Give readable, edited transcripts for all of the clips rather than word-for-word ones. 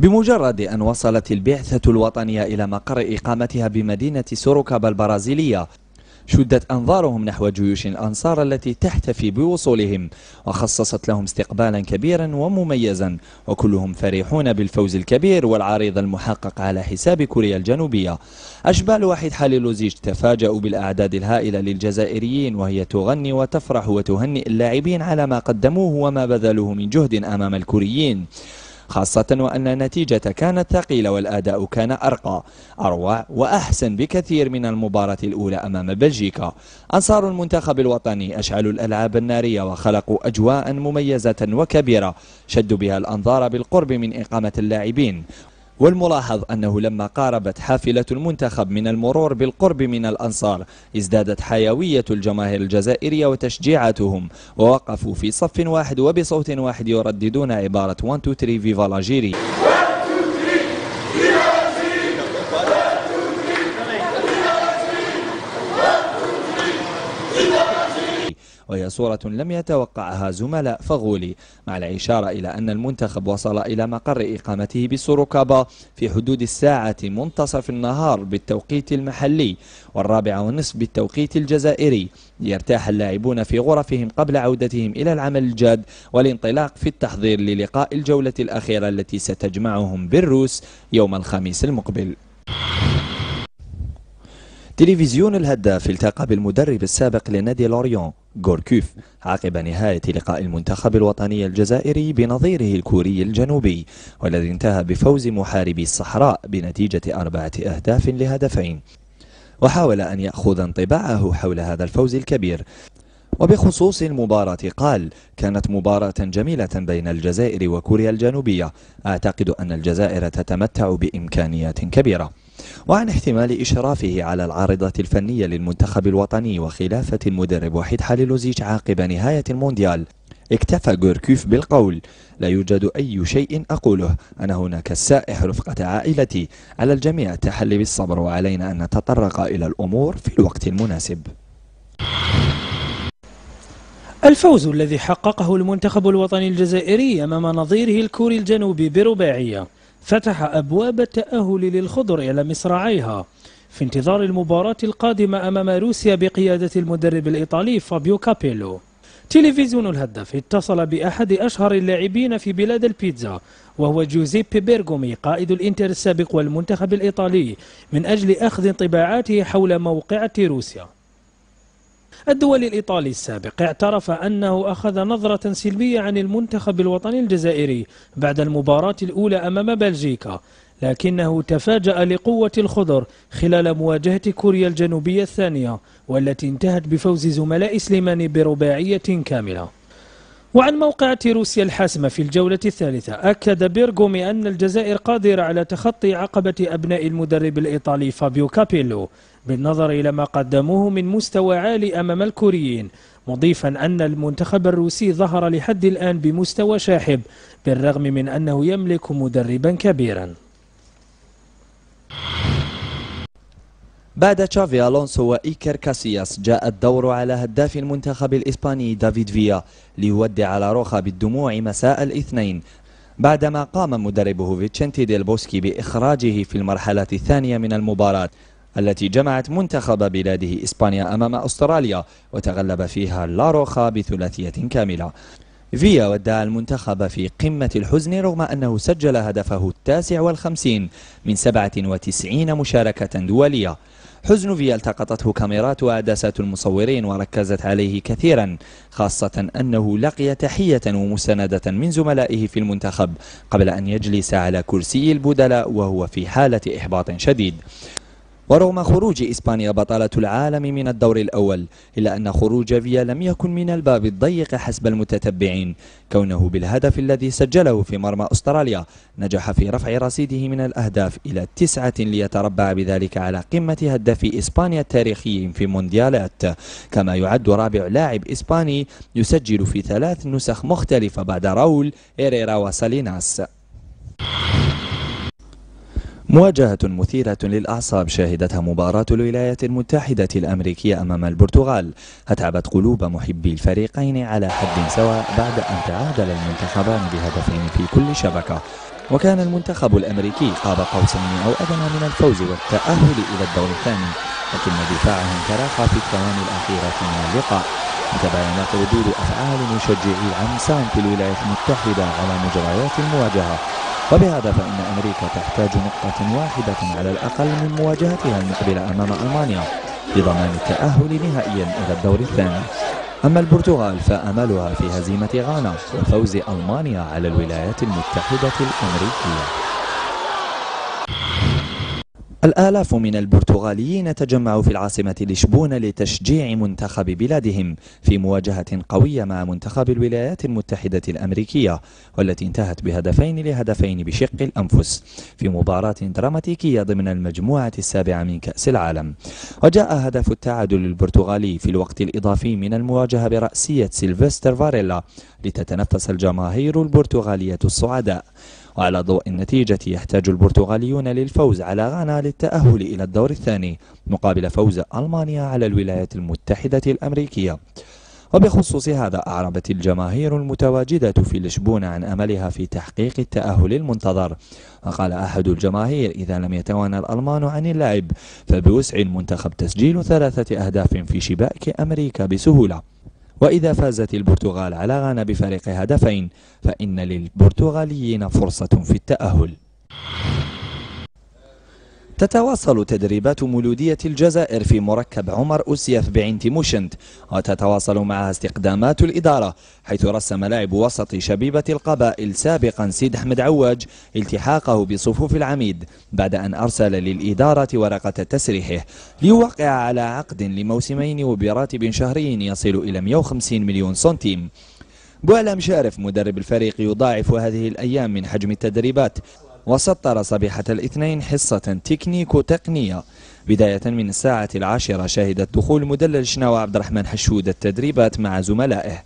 بمجرد أن وصلت البعثة الوطنية إلى مقر إقامتها بمدينة سوروكابا البرازيلية شدت أنظارهم نحو جيوش الأنصار التي تحتفي بوصولهم، وخصصت لهم استقبالا كبيرا ومميزا، وكلهم فرحون بالفوز الكبير والعريض المحقق على حساب كوريا الجنوبية. أشبال وحيد حليلوزيتش تفاجأوا بالأعداد الهائلة للجزائريين وهي تغني وتفرح وتهنئ اللاعبين على ما قدموه وما بذلوه من جهد أمام الكوريين، خاصة وأن النتيجة كانت ثقيلة والأداء كان أرقى أروع وأحسن بكثير من المباراة الأولى أمام بلجيكا. أنصار المنتخب الوطني أشعلوا الألعاب النارية وخلقوا أجواء مميزة وكبيرة شدوا بها الأنظار بالقرب من إقامة اللاعبين. والملاحظ أنه لما قاربت حافلة المنتخب من المرور بالقرب من الأنصار ازدادت حيوية الجماهير الجزائرية وتشجيعاتهم، ووقفوا في صف واحد وبصوت واحد يرددون عبارة 1 2 3 فيفا لاجيري. وهي صورة لم يتوقعها زملاء فغولي، مع الإشارة إلى أن المنتخب وصل إلى مقر إقامته بسوروكابا في حدود الساعة منتصف النهار بالتوقيت المحلي و4:30 بالتوقيت الجزائري، ليرتاح اللاعبون في غرفهم قبل عودتهم إلى العمل الجاد والانطلاق في التحضير للقاء الجولة الأخيرة التي ستجمعهم بالروس يوم الخميس المقبل. تلفزيون الهداف التقى بالمدرب السابق لنادي لوريون غوركوف عقب نهاية لقاء المنتخب الوطني الجزائري بنظيره الكوري الجنوبي، والذي انتهى بفوز محاربي الصحراء بنتيجة 4-2، وحاول أن يأخذ انطباعه حول هذا الفوز الكبير. وبخصوص المباراة قال: كانت مباراة جميلة بين الجزائر وكوريا الجنوبية، أعتقد أن الجزائر تتمتع بإمكانيات كبيرة. وعن احتمال إشرافه على العارضة الفنية للمنتخب الوطني وخلافة المدرب وحيد حليلوزيتش عقب نهاية المونديال، اكتفى غوركوف بالقول: لا يوجد أي شيء أقوله، أنا هناك السائح رفقة عائلتي، على الجميع التحلي بالصبر وعلينا أن نتطرق إلى الأمور في الوقت المناسب. الفوز الذي حققه المنتخب الوطني الجزائري أمام نظيره الكوري الجنوبي برباعية فتح أبواب التأهل للخضر إلى مصراعيها في انتظار المباراة القادمة أمام روسيا بقيادة المدرب الإيطالي فابيو كابيلو. تلفزيون الهداف اتصل بأحد أشهر اللاعبين في بلاد البيتزا، وهو جوزيبي بيرغومي قائد الإنتر السابق والمنتخب الإيطالي، من أجل أخذ انطباعاته حول موقعة روسيا. الدولي الإيطالي السابق اعترف أنه أخذ نظرة سلبية عن المنتخب الوطني الجزائري بعد المباراة الأولى أمام بلجيكا، لكنه تفاجأ لقوة الخضر خلال مواجهة كوريا الجنوبية الثانية، والتي انتهت بفوز زملاء سليماني برباعية كاملة. وعن موقعة روسيا الحاسمة في الجولة الثالثة، أكد بيرغومي أن الجزائر قادرة على تخطي عقبة أبناء المدرب الإيطالي فابيو كابيلو بالنظر إلى ما قدموه من مستوى عالي أمام الكوريين، مضيفا أن المنتخب الروسي ظهر لحد الآن بمستوى شاحب بالرغم من أنه يملك مدربا كبيرا. بعد تشافي ألونسو وإيكر كاسياس جاء الدور على هداف المنتخب الإسباني دافيد فيا ليودع لاروخا بالدموع مساء الاثنين، بعدما قام مدربه فيتشنتي ديل بوسكي بإخراجه في المرحلة الثانية من المباراة التي جمعت منتخب بلاده إسبانيا أمام أستراليا، وتغلب فيها لاروخا بثلاثية كاملة. فيا ودع المنتخب في قمة الحزن رغم أنه سجل هدفه 59 من 97 مشاركة دولية. حزن فيا التقطته كاميرات وعدسات المصورين وركزت عليه كثيرا، خاصة أنه لقي تحية ومساندة من زملائه في المنتخب قبل أن يجلس على كرسي البدلاء وهو في حالة إحباط شديد. ورغم خروج إسبانيا بطلة العالم من الدور الأول، إلا أن خروج فيا لم يكن من الباب الضيق حسب المتتبعين، كونه بالهدف الذي سجله في مرمى أستراليا نجح في رفع رصيده من الأهداف إلى 9 ليتربع بذلك على قمة هداف إسبانيا التاريخي في مونديالات، كما يعد رابع لاعب إسباني يسجل في 3 نسخ مختلفة بعد راول إيريرا وساليناس. مواجهة مثيرة للأعصاب شهدتها مباراة الولايات المتحدة الأمريكية أمام البرتغال، أتعبت قلوب محبي الفريقين على حد سواء بعد أن تعادل المنتخبان بهدفين في كل شبكة. وكان المنتخب الأمريكي قاب قوسين أو أدنى من الفوز والتأهل إلى الدور الثاني، لكن دفاعهم تراخى في الثواني الأخيرة من اللقاء. وتباينت ردود أفعال مشجعي العمسان في الولايات المتحدة على مجريات المواجهة، وبهذا فإن أمريكا تحتاج نقطة واحدة على الأقل من مواجهتها المقبلة أمام ألمانيا لضمان التأهل نهائيا إلى الدور الثاني. أما البرتغال فأملها في هزيمة غانا وفوز ألمانيا على الولايات المتحدة الأمريكية. الآلاف من البرتغاليين تجمعوا في العاصمة لشبونة لتشجيع منتخب بلادهم في مواجهة قوية مع منتخب الولايات المتحدة الأمريكية، والتي انتهت بهدفين بشق الأنفس في مباراة دراماتيكية ضمن المجموعة السابعة من كأس العالم. وجاء هدف التعادل البرتغالي في الوقت الإضافي من المواجهة برأسية سيلفستر فاريلا لتتنفس الجماهير البرتغالية الصعداء. وعلى ضوء النتيجة يحتاج البرتغاليون للفوز على غانا للتأهل إلى الدور الثاني مقابل فوز ألمانيا على الولايات المتحدة الأمريكية. وبخصوص هذا أعربت الجماهير المتواجدة في لشبونة عن أملها في تحقيق التأهل المنتظر. وقال أحد الجماهير: إذا لم يتوانى الألمان عن اللعب فبوسع المنتخب تسجيل 3 أهداف في شباك أمريكا بسهولة، وإذا فازت البرتغال على غانا بفارق هدفين فإن للبرتغاليين فرصة في التأهل. تتواصل تدريبات مولودية الجزائر في مركب عمر أسيف بعين تيموشنت، وتتواصل معها استقدامات الإدارة، حيث رسم لاعب وسط شبيبة القبائل سابقا سيد أحمد عواج التحاقه بصفوف العميد بعد أن أرسل للإدارة ورقة تسريحه ليوقع على عقد لموسمين وبراتب شهري يصل إلى 150 مليون سنتيم. بوعلام شارف مدرب الفريق يضاعف هذه الأيام من حجم التدريبات، وسطر صبيحة الاثنين حصة تكنيكو تقنية بداية من الساعة 10 شهدت دخول مدلل شناوى عبد الرحمن حشود التدريبات مع زملائه.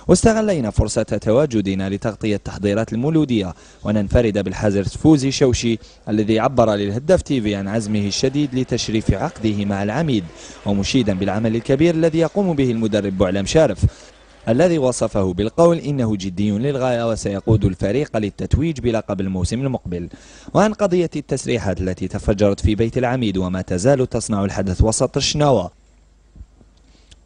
واستغلينا فرصة تواجدنا لتغطية تحضيرات المولودية وننفرد بالحازر فوزي شوشي الذي عبر للهداف تيفي عن عزمه الشديد لتشريف عقده مع العميد، ومشيدا بالعمل الكبير الذي يقوم به المدرب بوعلام شارف الذي وصفه بالقول إنه جدي للغاية وسيقود الفريق للتتويج بلقب الموسم المقبل. وعن قضية التسريحات التي تفجرت في بيت العميد وما تزال تصنع الحدث وسط الشناوى،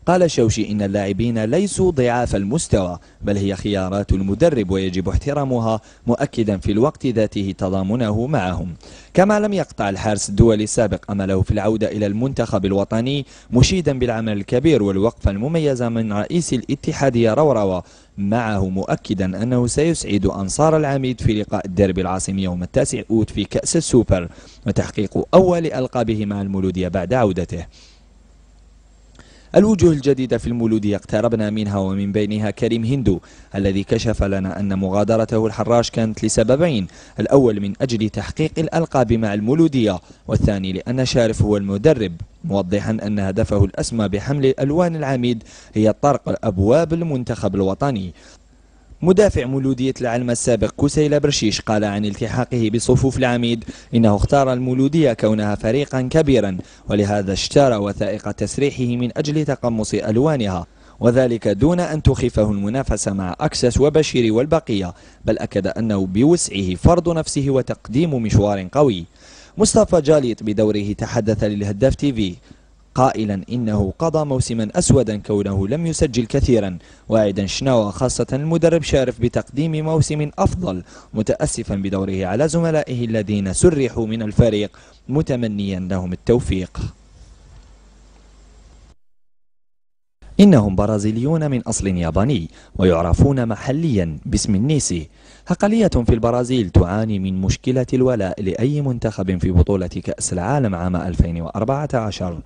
قال شوشي إن اللاعبين ليسوا ضعاف المستوى بل هي خيارات المدرب ويجب احترامها، مؤكدا في الوقت ذاته تضامنه معهم. كما لم يقطع الحارس الدولي السابق أمله في العودة إلى المنتخب الوطني، مشيدا بالعمل الكبير والوقفة المميزة من رئيس الاتحادية روروا معه، مؤكدا أنه سيسعد أنصار العميد في لقاء الديربي العاصمي يوم 9 أوت في كأس السوبر وتحقيق أول ألقابه مع المولودية بعد عودته. الوجوه الجديدة في المولودية اقتربنا منها، ومن بينها كريم هندو الذي كشف لنا أن مغادرته الحراش كانت لسببين: الأول من أجل تحقيق الألقاب مع المولودية، والثاني لأن شارف هو المدرب، موضحا أن هدفه الأسمى بحمل ألوان العميد هي طرق أبواب المنتخب الوطني. مدافع مولودية العلمة السابق كسيل برشيش قال عن التحاقه بصفوف العميد إنه اختار المولودية كونها فريقا كبيرا، ولهذا اشترى وثائق تسريحه من أجل تقمص ألوانها، وذلك دون أن تخيفه المنافسة مع أكسس وبشير والبقية، بل أكد أنه بوسعه فرض نفسه وتقديم مشوار قوي. مصطفى جاليط بدوره تحدث للهداف تيفي قائلا إنه قضى موسما أسودا كونه لم يسجل كثيرا، واعدا شناوى خاصة المدرب شارف بتقديم موسم أفضل، متأسفا بدوره على زملائه الذين سرحوا من الفريق متمنيا لهم التوفيق. إنهم برازيليون من أصل ياباني ويعرفون محليا باسم النيسي. أقلية في البرازيل تعاني من مشكلة الولاء لأي منتخب في بطولة كأس العالم عام 2014.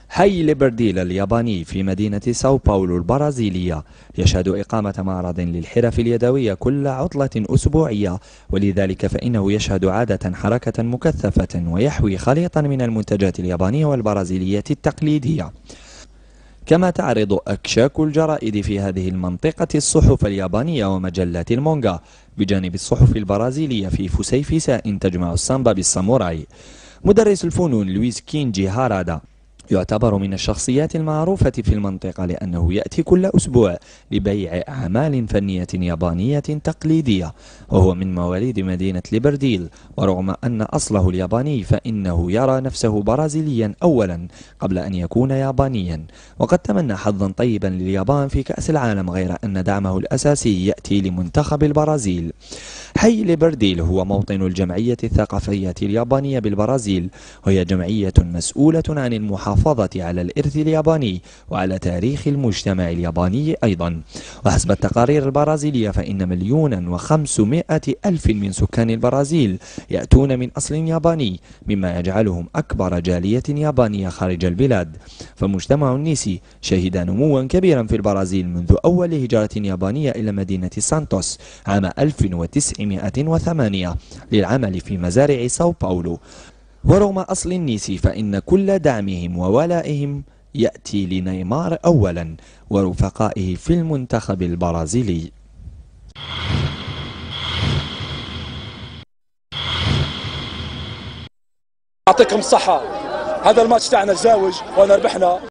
حي ليبرديلا الياباني في مدينة ساو باولو البرازيلية يشهد إقامة معرض للحرف اليدوية كل عطلة أسبوعية، ولذلك فإنه يشهد عادة حركة مكثفة ويحوي خليطا من المنتجات اليابانية والبرازيلية التقليدية. كما تعرض أكشاك الجرائد في هذه المنطقة الصحف اليابانية ومجلات المونغا، بجانب الصحف البرازيلية في فسيفساء تجمع السامبا بالساموراي. مدرس الفنون لويس كينجي هارادا يعتبر من الشخصيات المعروفة في المنطقة لأنه يأتي كل أسبوع لبيع أعمال فنية يابانية تقليدية، وهو من مواليد مدينة ليبرديل، ورغم أن أصله الياباني فإنه يرى نفسه برازيليا أولا قبل أن يكون يابانيا. وقد تمنى حظا طيبا لليابان في كأس العالم، غير أن دعمه الأساسي يأتي لمنتخب البرازيل. حي ليبرديل هو موطن الجمعية الثقافية اليابانية بالبرازيل، وهي جمعية مسؤولة عن المحافظة على الإرث الياباني وعلى تاريخ المجتمع الياباني أيضا. وحسب التقارير البرازيلية فإن 1,500,000 من سكان البرازيل يأتون من أصل ياباني، مما يجعلهم أكبر جالية يابانية خارج البلاد. فمجتمع النيسي شهد نموا كبيرا في البرازيل منذ أول هجرة يابانية إلى مدينة سانتوس عام 1908 للعمل في مزارع ساو باولو. ورغم أصل النيسي فإن كل دعمهم وولائهم يأتي لنيمار أولا ورفقائه في المنتخب البرازيلي. يعطيكم الصحة، هذا الماتش تاعنا تزاوج وانا ربحنا.